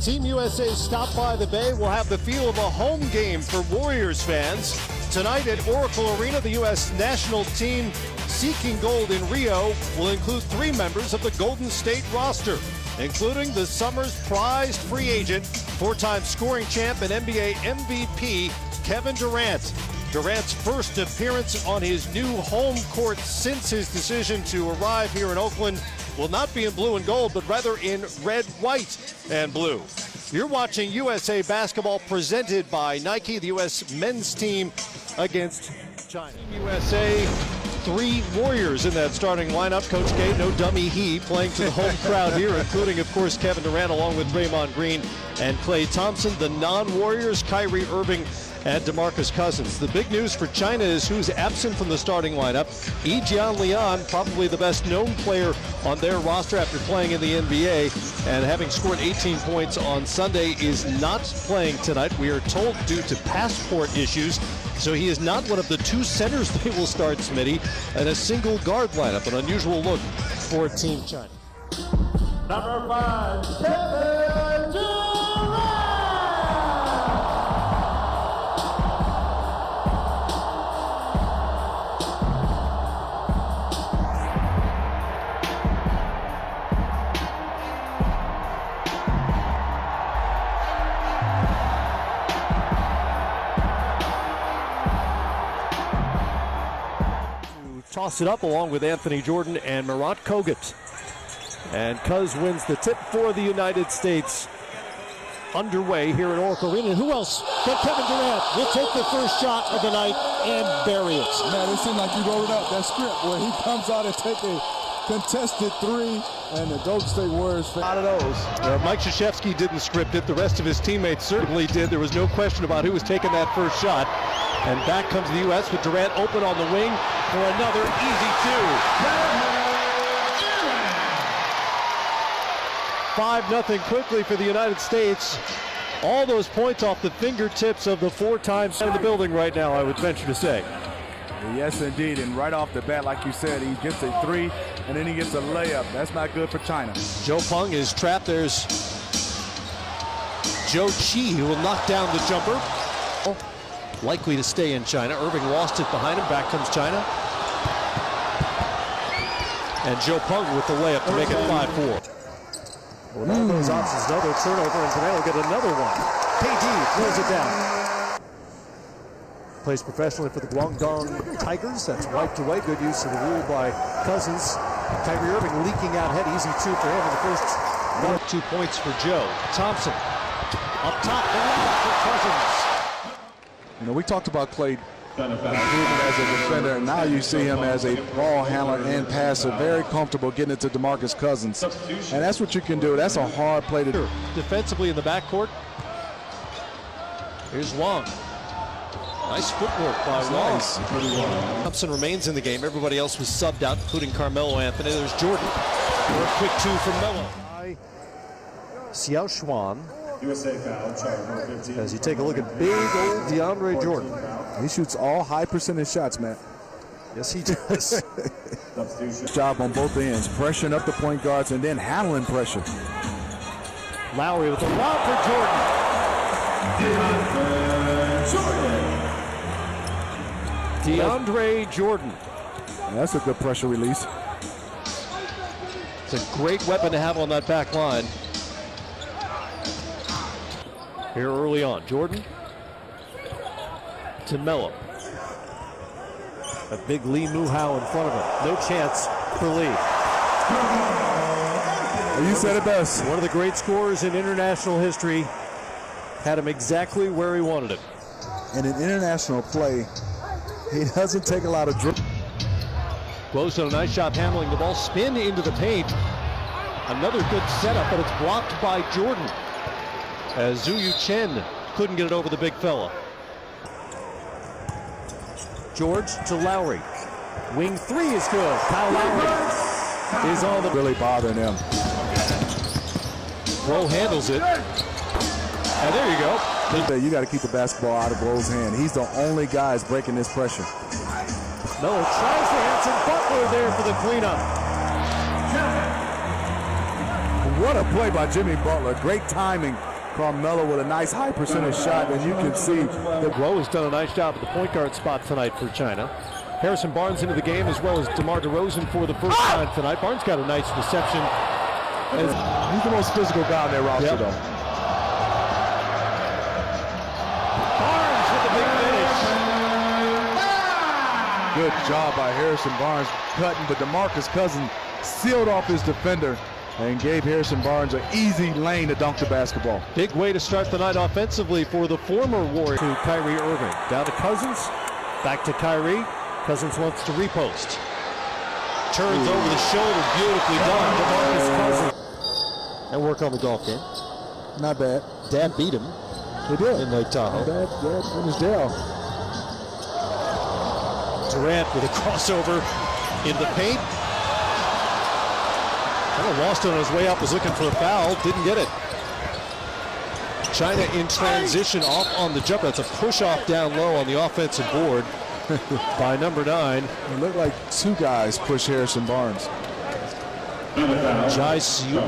Team USA stopped by the Bay will have the feel of a home game for Warriors fans. Tonight at Oracle Arena, the U.S. national team seeking gold in Rio will include 3 members of the Golden State roster, including the summer's prized free agent, 4-time scoring champ and NBA MVP, Kevin Durant. Durant's first appearance on his new home court since his decision to arrive here in Oakland will not be in blue and gold, but rather in red, white, and blue. You're watching USA Basketball presented by Nike, the U.S. men's team against China. USA, 3 Warriors in that starting lineup. Coach K, no dummy he, playing to the home crowd here, including, of course, Kevin Durant, along with Draymond Green and Klay Thompson. The non-Warriors, Kyrie Irving and DeMarcus Cousins. The big news for China is who's absent from the starting lineup. Yi Jianlian, probably the best known player on their roster after playing in the NBA and having scored 18 points on Sunday, is not playing tonight. We are told due to passport issues. So he is not one of the 2 centers they will start, Smitty, and a single guard lineup. An unusual look for Team China. Number 5, Kevin Durant! Toss it up along with Anthony Jordan and Morant Kogut. And Cuz wins the tip for the United States. Underway here at Oracle Arena. And who else but Kevin Durant will take the first shot of the night and bury it. Man, it seemed like you wrote it up, that script, where he comes out and take a contested 3, and the Golden State Warriors. A lot of those. Mike Krzyzewski didn't script it. The rest of his teammates certainly did. There was no question about who was taking that first shot. And back comes the U.S. with Durant open on the wing for another easy 2. 5-0 quickly for the United States. All those points off the fingertips of the 4-time in the building right now, I would venture to say. Yes, indeed. And right off the bat, like you said, he gets a 3, and then he gets a layup. That's not good for China. Joe Pung is trapped. There's Zhou Qi, who will knock down the jumper. Likely to stay in China. Irving lost it behind him. Back comes China. And Joe Pung with the layup to make it 5-4. Well, that goes off as another turnover, and Durant will get another one. KD throws it down. Plays professionally for the Guangdong Tigers. That's wiped away. Good use of the rule by Cousins. Kyrie Irving leaking out ahead. Easy 2 for him in the first 2 points for Joe. Thompson up top. The layup for Cousins. You know, we talked about Klay improving as a defender, and now you see him as a ball handler and passer, very comfortable getting it to DeMarcus Cousins. And that's what you can do. That's a hard play to do. Defensively in the backcourt. Here's Wong. Nice footwork by Wong. Nice. Thompson remains in the game. Everybody else was subbed out, including Carmelo Anthony. There's Jordan for a quick 2 from Melo. Xiao Xuan. USA foul, as you take a look at big old DeAndre Jordan. He shoots all high percentage shots, Matt. Yes, he does. Job on both ends, pressuring up the point guards and then handling pressure. Lowry with a lob for Jordan. DeAndre Jordan. And that's a good pressure release. It's a great weapon to have on that back line. Here early on, Jordan to Melo. A big Lee Muhao in front of him. No chance for Lee. You said it best. One of the great scorers in international history. Had him exactly where he wanted him. In an international play, he doesn't take a lot of dribble. Close on a nice job handling the ball. Spin into the paint. Another good setup, but it's blocked by Jordan, as Zhu Chen couldn't get it over the big fella. George to Lowry. Wing 3 is good. Kyle Lowry is on the... Really bothering him. Rowe handles it. And there you go. You got to keep the basketball out of Rowe's hand. He's the only guy that's breaking this pressure. Miller tries for Hanson. Butler there for the cleanup. What a play by Jimmy Butler. Great timing Carmelo with a nice high percentage shot, and you can see that Guo has done a nice job at the point guard spot tonight for China. Harrison Barnes into the game, as well as DeMar DeRozan for the first time tonight. Barnes got a nice reception. he's the most physical guy on their roster, Yep. though. Barnes with the big finish. Good job by Harrison Barnes cutting, but DeMarcus Cousins sealed off his defender and gave Harrison Barnes an easy lane to dunk the basketball. Big way to start the night offensively for the former Warrior. To Kyrie Irving. Down to Cousins. Back to Kyrie. Cousins wants to repost. Turns over the shoulder. Beautifully done. DeMarcus Cousins. And work on the golf game. Not bad. Dad beat him They did. in Lake Tahoe. Bad finish there. Durant with a crossover in the paint. Kind of lost it on his way up, was looking for a foul, didn't get it. China in transition off on the jumper. That's a push off down low on the offensive board by number 9. It looked like two guys push Harrison Barnes. Jai Seau.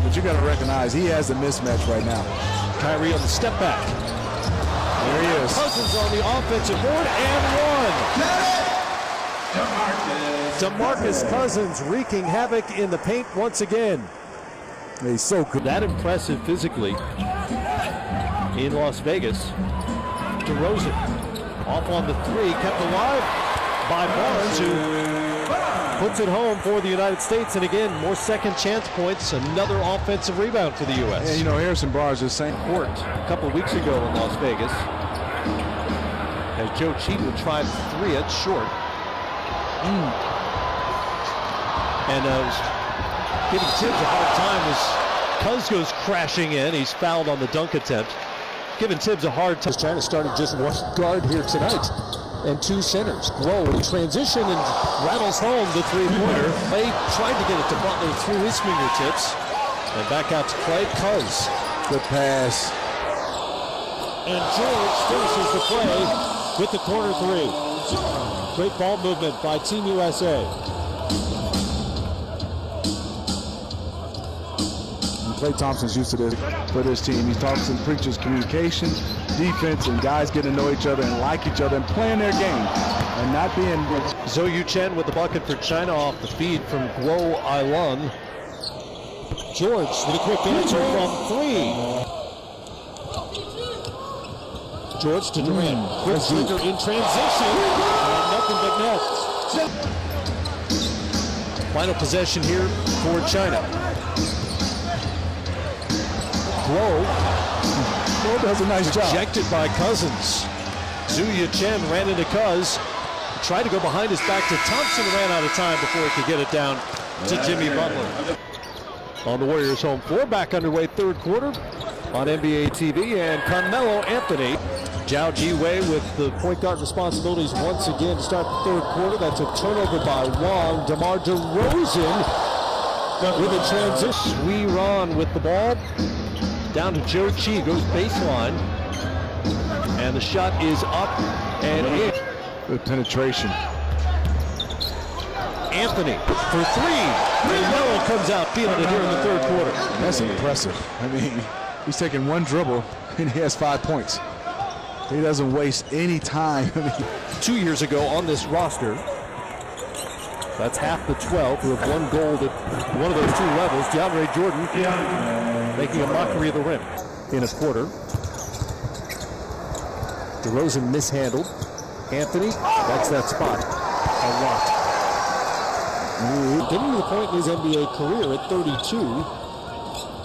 But you got to recognize he has a mismatch right now. Kyrie on the step back. There he is. Cousins on the offensive board and one. DeMarcus Cousins wreaking havoc in the paint once again. He's so good. That impressive physically in Las Vegas. DeRozan off on the 3, kept alive by Barnes, who puts it home for the United States. And again, more second chance points, another offensive rebound for the U.S. And you know, Harrison Barnes is saying, Court a couple of weeks ago in Las Vegas, as Joe Cheatham tried 3, it's short. And was giving Tibbs a hard time as Cuz goes crashing in. He's fouled on the dunk attempt. Giving Tibbs a hard time. China started just one guard here tonight and 2 centers. Guo in transition and rattles home the 3-pointer. Clay tried to get it to Butler through his fingertips. And back out to Clay. Cuz. good pass. And George finishes the play with the corner 3. Great ball movement by Team USA. Klay Thompson's used to this for this team. He talks and preaches communication, defense, and guys getting to know each other and like each other and playing their game and not being. Zhou Yuchen with the bucket for China off the feed from Guo Ailun. George with a quick answer from 3. George to Durant. Quick slinger in transition. And nothing but net. Final possession here for China. Guo does a nice job. ejected by Cousins. Zhou Yuchen ran into Cuz. Tried to go behind his back to Thompson. Ran out of time before he could get it down to Jimmy Butler. On the Warriors home floor, back underway third quarter on NBA TV. And Carmelo Anthony. Zhao Jiwei with the point guard responsibilities once again to start the third quarter. That's a turnover by Wong. DeMar DeRozan with a transition. Wee Ron with the ball. Down to Joe Chi, goes baseline. And the shot is up and in. Good penetration. Anthony for 3. And Melo comes out feeling it here in the third quarter. That's impressive. I mean, he's taking one dribble and he has 5 points. He doesn't waste any time. 2 years ago on this roster, that's half the 12 who have won gold at one of those 2 levels. DeAndre Jordan making a mockery of the rim in a quarter. DeRozan mishandled. Anthony, that's that spot. A lot. Getting to the point in his NBA career at 32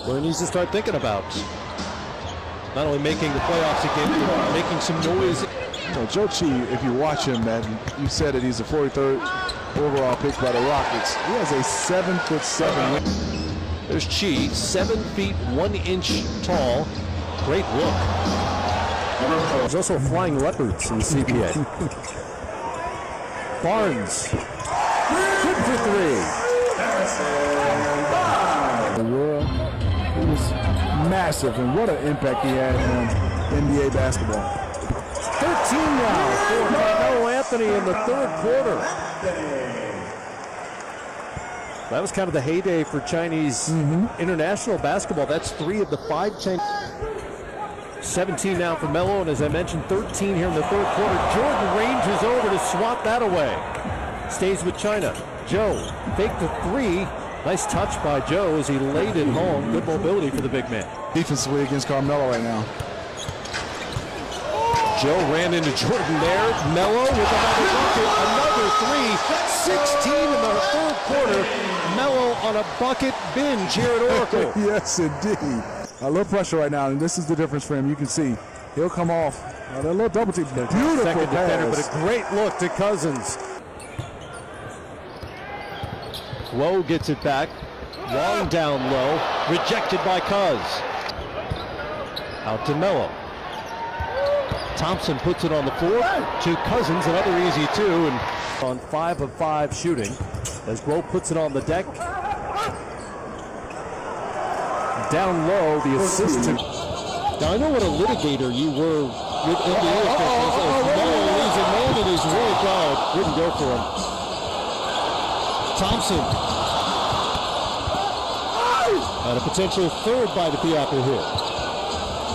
where he needs to start thinking about not only making the playoffs again, but making some noise. You know, Joe Chi, if you watch him, man, you said that he's the 43rd overall pick by the Rockets. He has a 7'7". There's Chi, 7 feet 1 inch tall. Great look. There's also flying leopards in the CPA. Barnes. Good for 3. The world, he was massive, and what an impact he had on NBA basketball. 13 now for Carmelo Anthony in the third quarter. That was kind of the heyday for Chinese international basketball. That's 3 of the 5 Chinese. 17 now for Melo, and as I mentioned, 13 here in the third quarter. Jordan ranges over to swat that away. Stays with China. Joe faked the three. Nice touch by Joe as he laid it home. Good mobility for the big man. Defensively against Carmelo right now. Joe ran into Jordan there. Melo with another bucket, another three. 16 in the third quarter. Melo on a bucket binge here at Oracle. Yes, indeed. A little pressure right now, and this is the difference for him. You can see he'll come off. A little double team. Beautiful Second defender, pass. but a great look to Cousins. Low gets it back. Long down low. Rejected by Cuz. Out to Melo. Thompson puts it on the floor to Cousins, another easy two, and on 5 of 5 shooting as Groh puts it on the deck. Down low, the assist to. Now I know what a litigator you were with NBA officials. Melo leaves a man in his way. Wouldn't go for him. Thompson. And a potential third bite at the apple here.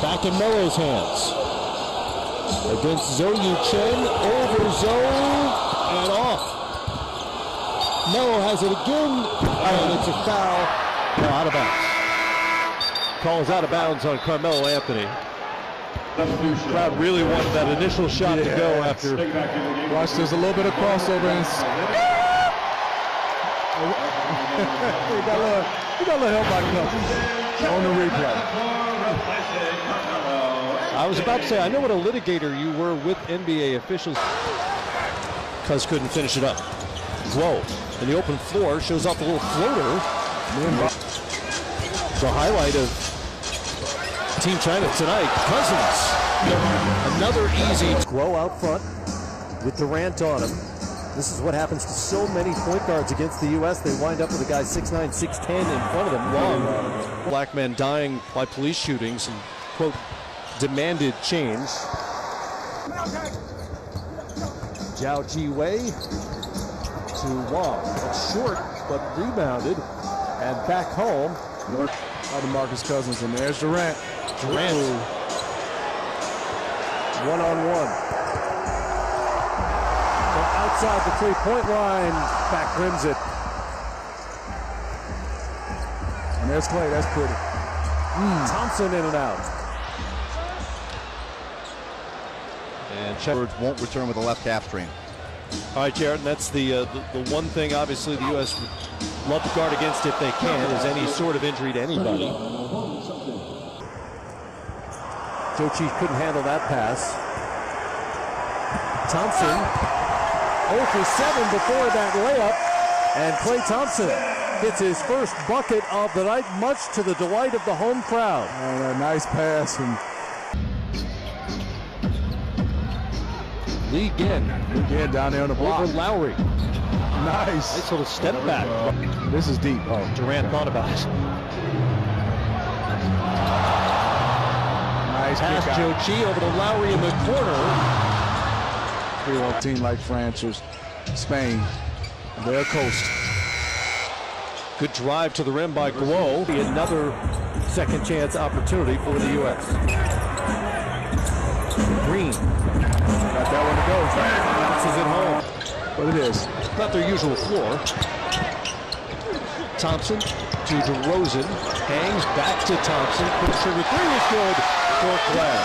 Back in Melo's hands. Against Zhou Chen, over Zhou, and off. Melo has it again, and it's a foul. No, out of bounds. Calls out of bounds on Carmelo Anthony. Crowd really wanted that initial shot to go after. Watch, there's a little bit of crossover. And we got a little help by Cousins on the replay. I was about to say, I know what a litigator you were with NBA officials. Cuz couldn't finish it up. Whoa. And the open floor shows off the little floater. The highlight of Team China tonight, Cousins. Another easy. Groh out front with Durant on him. This is what happens to so many point guards against the U.S. They wind up with a guy 6'9", 6'10" in front of them. Long. Black men dying by police shootings and, quote, demanded change. Zhao Ji-wei to Wang. It's short, but rebounded. And back home. Out of Marcus Cousins, and there's Durant. Durant. One-on-one. From outside the three-point line, back rims it. And there's Clay, that's pretty. Thompson in and out. And Shepard won't return with a left hamstring. All right, Jared, and that's the one thing, obviously, the U.S. would love to guard against if they can, is any sort of injury to anybody. Jochi couldn't handle that pass. Thompson, 0 for 7 before that layup, and Klay Thompson gets his first bucket of the night, much to the delight of the home crowd. And a nice pass from Lee Ginn down there on the block. over Lowry. Nice. Nice little step back. This is deep. Oh, Durant thought about it. Nice Pass kick out. Jochi over to Lowry in the corner. 3-1 team like France or Spain. They're coast. Good drive to the rim by Guo. Another second chance opportunity for the U.S. Green. Got that one to go. Bounces it home. But it is. Not their usual floor. Thompson to DeRozan. Hangs back to Thompson. Quick sugar three is good for Clay.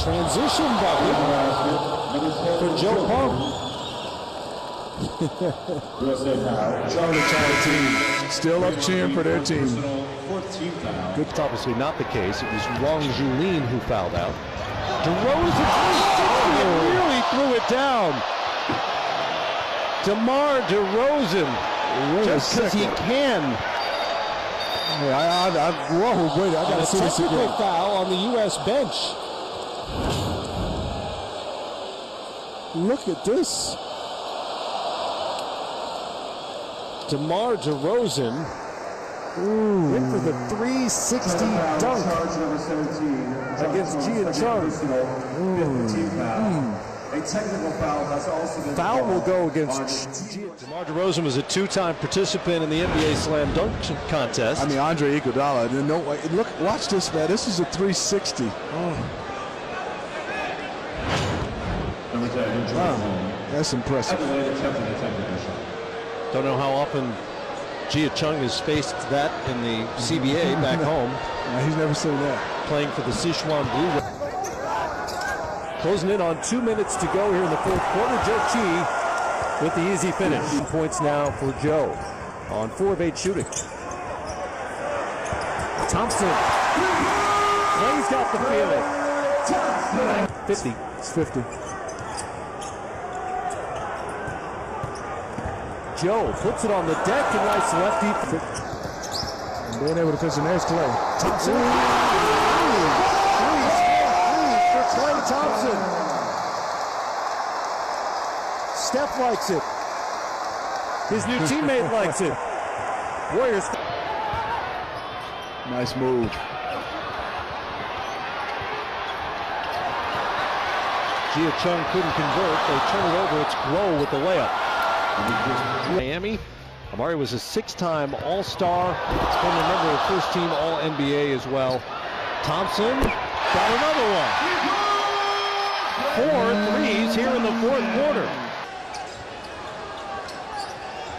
Transition bucket for Joe Pump. USA foul. Charlie China team still up cheering for their team. 14th foul. It's obviously not the case. It was Wang Julin who fouled out. DeRozan really threw it down. DeMar DeRozan, just because he can. Whoa, wait, I got to see this technical again. foul on the U.S. bench. Look at this. DeMar DeRozan in for the 360 dunk Charge number 17. against Gian Chung. 15th foul. A technical foul has also been Foul will go called against on- DeMar DeRozan was a two-time participant in the NBA Slam Dunk Contest. I mean, Andre Iguodala. No, look, watch this, man. This is a 360. Number 10, Jordan. That's impressive. Adelaide attempted a technical shot. Don't know how often Jia Chung has faced that in the CBA back home, He's never seen that. playing for the Sichuan Blue. Closing in on 2 minutes to go here in the fourth quarter. Joe Chi with the easy finish. Points now for Joe on 4 of 8 shooting. Thompson. Clay's got the feeling. 50. It's 50. Joe puts it on the deck and nice lefty. And being able to finish, and there's Clay. Thompson. For Klay Thompson. Steph likes it. His new teammate likes it. Warriors. Nice move. Jia Chung couldn't convert. They turn it over. It's Groh with the layup. Miami. Amari was a 6-time All-Star. Been a member of first-team All-NBA as well. Thompson got another one. 4 threes here in the fourth quarter.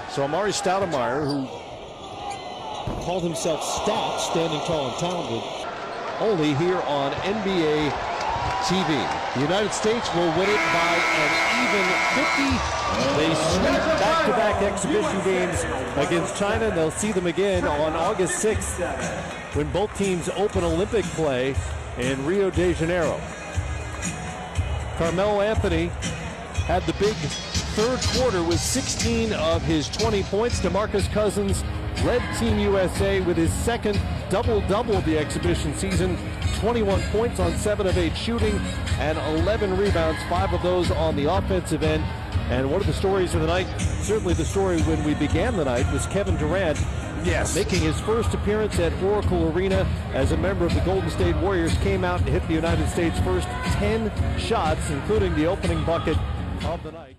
So Amari Stoudemire, who called himself Stat, standing tall and talented, only here on NBA TV. The United States will win it by an even 50. They sweep back-to-back exhibition games against China, and they'll see them again on August 6th when both teams open Olympic play in Rio de Janeiro. Carmelo Anthony had the big third quarter with 16 of his 20 points. DeMarcus Cousins led Team USA with his second double-double of the exhibition season. 21 points on 7 of 8 shooting and 11 rebounds, 5 of those on the offensive end. And one of the stories of the night, certainly the story when we began the night, was Kevin Durant making his first appearance at Oracle Arena as a member of the Golden State Warriors. Came out and hit the United States' first 10 shots, including the opening bucket of the night.